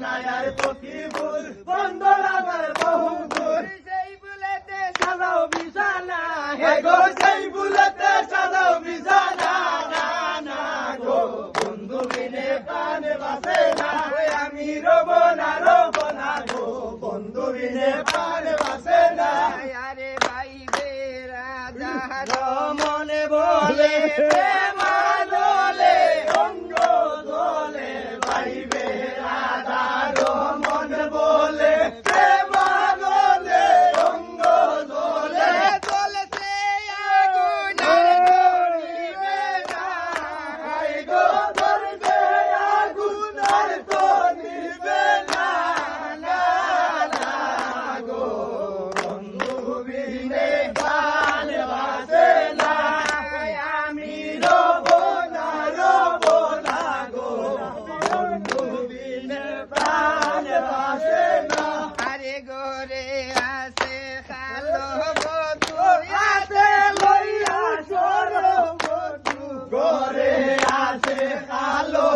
নাই আর পকি ফুল বন্ধর আমার বহু দূর সেই বুলেতে সাজাও বিছানা হে গো সেই বুলেতে সাজাও বিছানা না না গো বন্ধু বিনে প্রাণ বাসে না আমি রব না গো বন্ধু বিনে প্রাণ বাসে না আরে ভাই বে রাজা মনে বলে প্রেম দোলে অঙ্গ দোলে ভাইবে রাধার মন বলে প্রেম দোলে অঙ্গ দোলে চলেছে আগুন ধরিবে না হাই গো ধরবে আগুন আর তো নিবে না না না গো বন্ধু বিনে প্রাণ বাসে না আমি রব না গো বন্ধু বিনে প্রাণ বাসে না আরে গোরে আসে খালো বধু হাতে লইয়া সরব ঘরে আসে কালো